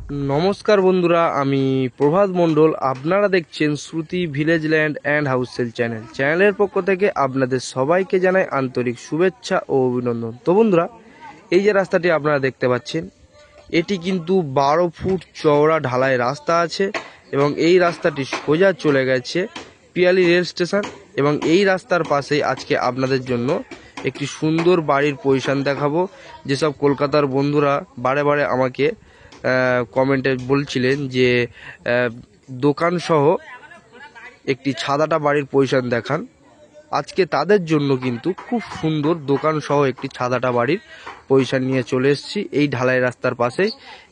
নমস্কার বন্ধুরা, আমি প্রভাত মণ্ডল। আপনারা দেখছেন Shruti village land and house sale চ্যানেলের পক্ষ থেকে আপনাদের সবাইকে জানাই আন্তরিক শুভেচ্ছা ও অভিনন্দন। তো বন্ধুরা, এই যে রাস্তাটি আপনারা দেখতে পাচ্ছেন, এটি কিন্তু 12 ফুট চওড়া ঢালাই রাস্তা আছে এবং এই রাস্তাটি সোজা চলে গেছে পিয়ালি রেল স্টেশন। এবং এই রাস্তার পাশেই আজকে আপনাদের জন্য একটি সুন্দর বাড়ির পজিশন দেখাবো। যেসব কলকাতার বন্ধুরা বারে বারে আমাকে কমেন্টে বলছিলেন যে দোকান সহ একটি ছাদাটা বাড়ির পজিশন দেখান, আজকে তাদের জন্য কিন্তু খুব সুন্দর দোকান সহ একটি ছাদাটা বাড়ির পজিশন নিয়ে চলে এসেছি এই ঢালাই রাস্তার পাশে।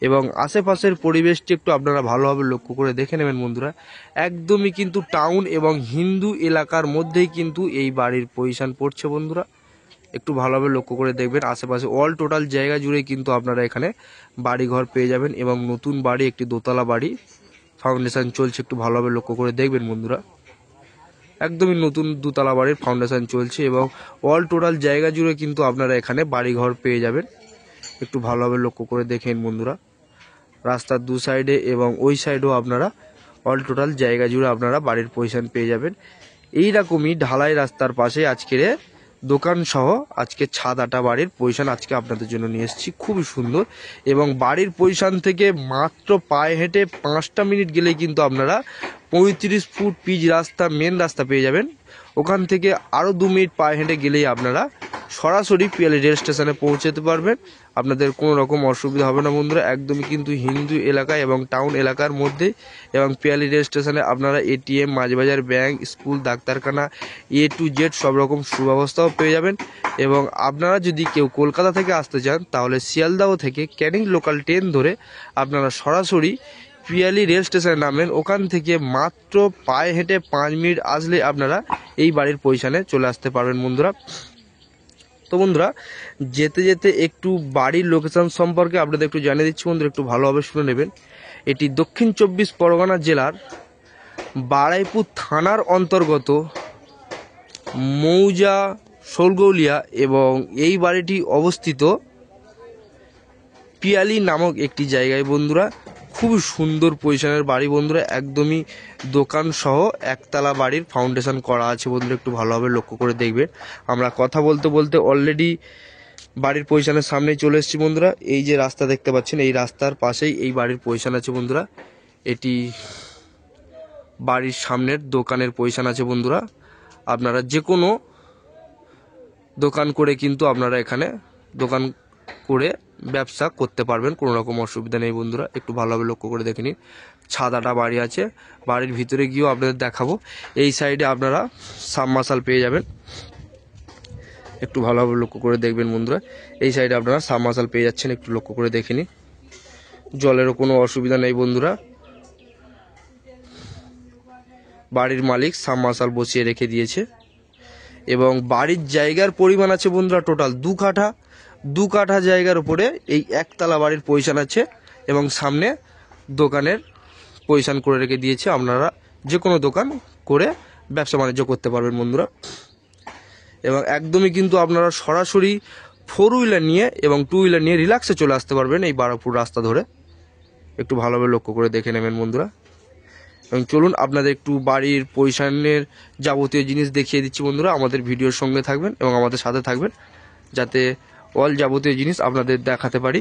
এবং আশেপাশের পরিবেশটি একটু আপনারা ভালোভাবে লক্ষ্য করে দেখে নেবেন বন্ধুরা। একদমই কিন্তু টাউন এবং হিন্দু এলাকার মধ্যেই কিন্তু এই বাড়ির পজিশন পড়ছে বন্ধুরা। একটু ভালোভাবে লক্ষ্য করে দেখবেন, আশেপাশে অল টোটাল জায়গা জুড়ে কিন্তু আপনারা এখানে বাড়ি ঘর পেয়ে যাবেন। এবং নতুন বাড়ি, একটি দোতলা বাড়ি ফাউন্ডেশন চলছে, একটু ভালোভাবে লক্ষ্য করে দেখবেন বন্ধুরা। একদমই নতুন দুতলা বাড়ির ফাউন্ডেশন চলছে এবং অল টোটাল জায়গা জুড়ে কিন্তু আপনারা এখানে বাড়ি ঘর পেয়ে যাবেন। একটু ভালোভাবে লক্ষ্য করে দেখেন বন্ধুরা, রাস্তার দু সাইডে এবং ওই সাইডেও আপনারা অল টোটাল জায়গা জুড়ে আপনারা বাড়ির পজিশন পেয়ে যাবেন। এইরকমই ঢালাই রাস্তার পাশে আজকের দোকান সহ আজকে ছাদাটা বাড়ির পজিশন আজকে আপনাদের জন্য নিয়ে এসেছি, খুবই সুন্দর। এবং বাড়ির পজিশন থেকে মাত্র পায়ে হেঁটে 5টা মিনিট গেলেই কিন্তু আপনারা 35 ফুট পিচ রাস্তা, মেন রাস্তা পেয়ে যাবেন। ওখান থেকে আরও 2 মিনিট পায়ে হেঁটে গেলেই আপনারা সরাসরি পিয়ালি রেল স্টেশনে পৌঁছাতে পারবেন। আপনাদের কোনো রকম অসুবিধা হবে না বন্ধুরা। একদমই কিন্তু হিন্দু এলাকা এবং টাউন এলাকার মধ্যে। এবং পিয়ালি রেল স্টেশনে আপনারা এটিএম, মাঝবাজার ব্যাংক, স্কুল, ডাক্তারখানা, A to Z সব রকম সুব্যবস্থাও পেয়ে যাবেন। এবং আপনারা যদি কেউ কলকাতা থেকে আসতে চান তাহলে শিয়ালদাহ থেকে ক্যানিং লোকাল ট্রেন ধরে আপনারা সরাসরি পিয়ালি রেল স্টেশনে নামবেন। ওখান থেকে মাত্র পায়ে হেঁটে 5 মিনিট আসলে আপনারা এই বাড়ির পজিশনে চলে আসতে পারবেন বন্ধুরা। তো বন্ধুরা, যেতে যেতে একটু বাড়ির লোকেশন সম্পর্কে আপনাদের একটু জানিয়ে দিচ্ছি বন্ধুরা, একটু ভালোভাবে শুনে নেবেন। এটি দক্ষিণ 24 পরগনা জেলার বারুইপুর থানার অন্তর্গত মৌজা শোলগৌলিয়া এবং এই বাড়িটি অবস্থিত পিয়ালি নামক একটি জায়গায় বন্ধুরা। খুবই সুন্দর পজিশনের বাড়ি বন্ধুরা, একদমই দোকান সহ একতলা বাড়ির ফাউন্ডেশন করা আছে বন্ধুরা। একটু ভালোভাবে লক্ষ্য করে দেখবেন। আমরা কথা বলতে বলতে অলরেডি বাড়ির পজিশনের সামনেই চলে এসেছি বন্ধুরা। এই যে রাস্তা দেখতে পাচ্ছেন, এই রাস্তার পাশেই এই বাড়ির পজিশন আছে বন্ধুরা। এটি বাড়ির সামনের দোকানের পজিশন আছে বন্ধুরা। আপনারা যে কোনো দোকান করে কিন্তু আপনারা এখানে দোকান করে ব্যবসা করতে পারবেন, কোনো রকম অসুবিধা নেই বন্ধুরা। একটু ভালোভাবে লক্ষ্য করে দেখে নিন। ছাদাটা বাড়ি আছে, বাড়ির ভিতরে গিয়েও আপনাদের দেখাবো। এই সাইডে আপনারা সাবমার্শাল পেয়ে যাবেন, একটু ভালোভাবে লক্ষ্য করে দেখবেন বন্ধুরা। এই সাইডে আপনারা সাবমার্শাল পেয়ে যাচ্ছেন, একটু লক্ষ্য করে দেখে নিন। জলেরও কোনো অসুবিধা নেই বন্ধুরা। বাড়ির মালিক সাবমার্শাল বসিয়ে রেখে দিয়েছে। এবং বাড়ির জায়গার পরিমাণ আছে বন্ধুরা টোটাল 2 কাঠা জায়গার উপরে এই একতলা বাড়ির পজিশন আছে। এবং সামনে দোকানের পজিশন করে রেখে দিয়েছে, আপনারা যে কোনো দোকান করে ব্যবসা বাণিজ্য করতে পারবেন বন্ধুরা। এবং একদমই কিন্তু আপনারা সরাসরি 4 হুইলার নিয়ে এবং 2 হুইলার নিয়ে রিল্যাক্সে চলে আসতে পারবেন এই বারুইপুর রাস্তা ধরে। একটু ভালোভাবে লক্ষ্য করে দেখে নেবেন বন্ধুরা। এবং চলুন আপনাদের একটু বাড়ির পজিশনের যাবতীয় জিনিস দেখিয়ে দিচ্ছি বন্ধুরা। আমাদের ভিডিওর সঙ্গে থাকবেন এবং আমাদের সাথে থাকবেন, যাতে অল যাবতীয় জিনিস আপনাদের দেখাতে পারি।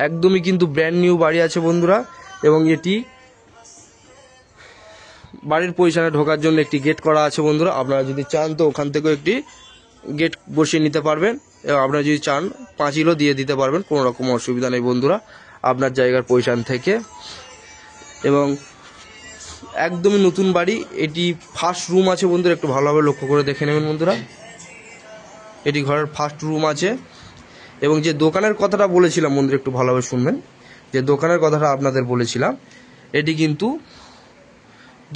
একদমই কিন্তু ব্র্যান্ড নিউ বাড়ি আছে বন্ধুরা। এবং এটি বাড়ির পজিশনে ঢোকার জন্য একটি গেট করা আছে বন্ধুরা। আপনারা যদি চান তো ওখান থেকেও একটি গেট বসিয়ে নিতে পারবেন। এবং আপনারা যদি চান পাঁচিলও দিয়ে দিতে পারবেন, কোনো রকম অসুবিধা নেই বন্ধুরা আপনার জায়গার পজিশন থেকে। এবং একদমই নতুন বাড়ি, এটি ফার্স্ট রুম আছে বন্ধুরা। একটু ভালোভাবে লক্ষ্য করে দেখে নেবেন বন্ধুরা। এটি ঘরের ফার্স্ট রুম আছে। এবং যে দোকানের কথাটা বলেছিলাম বন্ধুরা, একটু ভালোভাবে শুনবেন। যে দোকানের কথাটা আপনাদের বলেছিলাম, এটি কিন্তু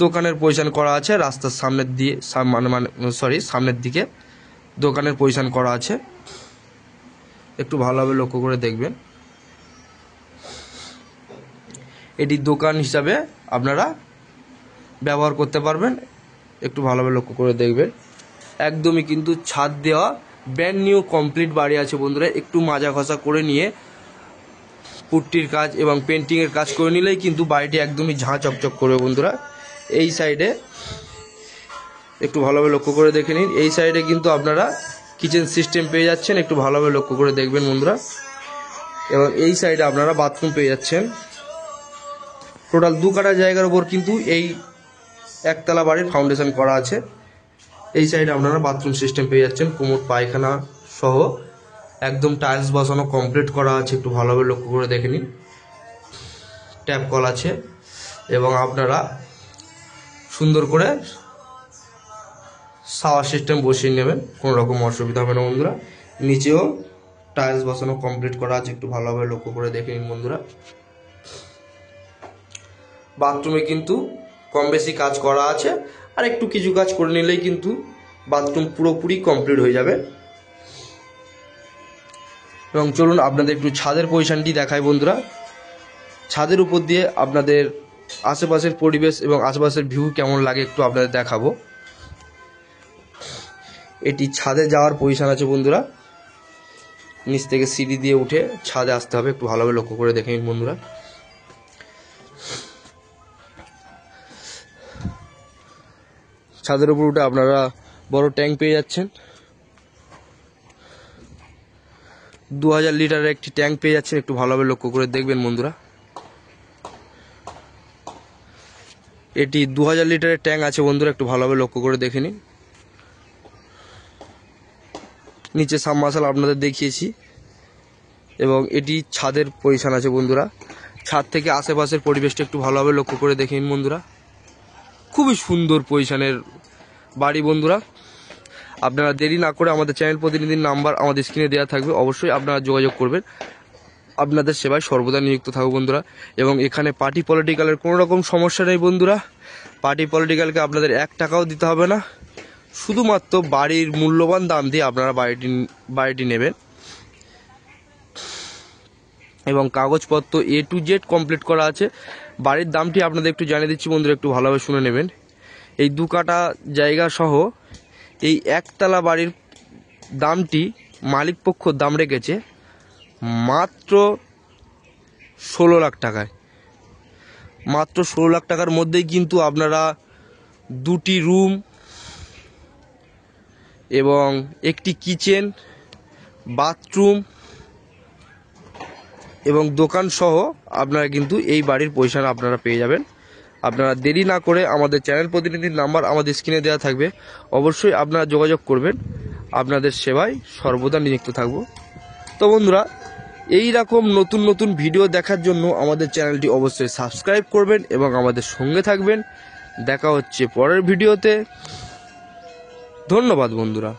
দোকানের পজিশন করা আছে রাস্তার সামনের দিয়ে সামনের দিকে দোকানের পজিশন করা আছে। একটু ভালোভাবে লক্ষ্য করে দেখবেন। এটি দোকান হিসাবে আপনারা ব্যবহার করতে পারবেন, একটু ভালোভাবে লক্ষ্য করে দেখবেন। একদমই কিন্তু ছাদ দেওয়া ব্র্যান্ড নিউ কমপ্লিট বাড়ি আছে বন্ধুরা। একটু মাজা ঘষা করে নিয়ে পুট্টির কাজ এবং পেন্টিংয়ের কাজ করে নিলেই কিন্তু বাড়িটি একদমই ঝাঁ চকচক করবে বন্ধুরা। এই সাইডে একটু ভালোভাবে লক্ষ্য করে দেখে নিন, এই সাইডে কিন্তু আপনারা কিচেন সিস্টেম পেয়ে যাচ্ছেন, একটু ভালোভাবে লক্ষ্য করে দেখবেন বন্ধুরা। এবং এই সাইডে আপনারা বাথরুম পেয়ে যাচ্ছেন। টোটাল 2 কাঠা জায়গার উপর কিন্তু এই একতলা বাড়ির ফাউন্ডেশন করা আছে। এই সাইডে আপনারা বাথরুম সিস্টেম পেয়ে যাচ্ছেন, কোমোড পায়খানা সহ একদম টাইলস বসানো কমপ্লিট করা আছে, একটু ভালোভাবে লক্ষ্য করে দেখে নিন। ট্যাপ কল আছে এবং আপনারা সুন্দর করে শাওয়ার সিস্টেম বসিয়ে নেবেন, কোনো রকম অসুবিধা হবে না বন্ধুরা। নিচেও টাইলস বসানো কমপ্লিট করা আছে, একটু ভালোভাবে লক্ষ্য করে দেখে নিন বন্ধুরা। বাথরুমে কিন্তু কম বেশি কাজ করা আছে, আর একটু কিছু কাজ করে নিলেই কিন্তু বাথরুম পুরোপুরি কমপ্লিট হয়ে যাবে। এবং চলুন আপনাদের একটু ছাদের পজিশনটি দেখাই বন্ধুরা। ছাদের উপর দিয়ে আপনাদের আশেপাশের পরিবেশ এবং আশেপাশের ভিউ কেমন লাগে একটু আপনাদের দেখাবো। এটি ছাদে যাওয়ার পজিশন আছে বন্ধুরা। নিচ থেকে সিঁড়ি দিয়ে উঠে ছাদে আসতে হবে, একটু ভালোভাবে লক্ষ্য করে দেখে নিন বন্ধুরা। ছাদের উপর উঠে আপনারা বড় ট্যাঙ্ক পেয়ে যাচ্ছেন, 2000 লিটারের একটি ট্যাঙ্ক পেয়ে যাচ্ছেন, একটু ভালোভাবে লক্ষ্য করে দেখবেন বন্ধুরা। এটি 2000 লিটারের ট্যাঙ্ক আছে বন্ধুরা, একটু ভালোভাবে লক্ষ্য করে দেখে নিন। নিচে সাবমার্শাল আপনাদের দেখিয়েছি এবং এটি ছাদের পজিশন আছে বন্ধুরা। ছাদ থেকে আশেপাশের পরিবেশটা একটু ভালোভাবে লক্ষ্য করে দেখে নিন বন্ধুরা। খুবই সুন্দর পজিশনের বাড়ি বন্ধুরা। আপনারা দেরি না করে আমাদের চ্যানেল প্রতিনিধির নাম্বার আমাদের স্ক্রিনে দেওয়া থাকবে, অবশ্যই আপনারা যোগাযোগ করবেন। আপনাদের সেবায় সর্বদা নিযুক্ত থাকবো বন্ধুরা। এবং এখানে পার্টি পলিটিক্যালের কোনো রকম সমস্যা নেই বন্ধুরা। পার্টি পলিটিক্যালকে আপনাদের 1 টাকাও দিতে হবে না, শুধুমাত্র বাড়ির মূল্যবান দাম দিয়ে আপনারা বাড়িটি নেবেন। এবং কাগজপত্র A to Z কমপ্লিট করা আছে। বাড়ির দামটি আপনাদের একটু জানিয়ে দিচ্ছি বন্ধুরা, একটু ভালোভাবে শুনে নেবেন। এই 2 কাঠা জায়গা সহ এই একতলা বাড়ির দামটি মালিক পক্ষ দাম রেখেছে মাত্র 16 লাখ টাকায়। মাত্র 16 লাখ টাকার মধ্যেই কিন্তু আপনারা 2টি রুম এবং একটি কিচেন, বাথরুম এবং দোকান সহ আপনারা কিন্তু এই বাড়ির পজিশন আপনারা পেয়ে যাবেন। আপনারা দেরি না করে আমাদের চ্যানেল প্রতিনিধির নাম্বার আমাদের স্ক্রিনে দেওয়া থাকবে, অবশ্যই আপনারা যোগাযোগ করবেন। আপনাদের সেবায় সর্বদা নিযুক্ত থাকব। তো বন্ধুরা, এই রকম নতুন নতুন ভিডিও দেখার জন্য আমাদের চ্যানেলটি অবশ্যই সাবস্ক্রাইব করবেন এবং আমাদের সঙ্গে থাকবেন। দেখা হচ্ছে পরের ভিডিওতে। ধন্যবাদ বন্ধুরা।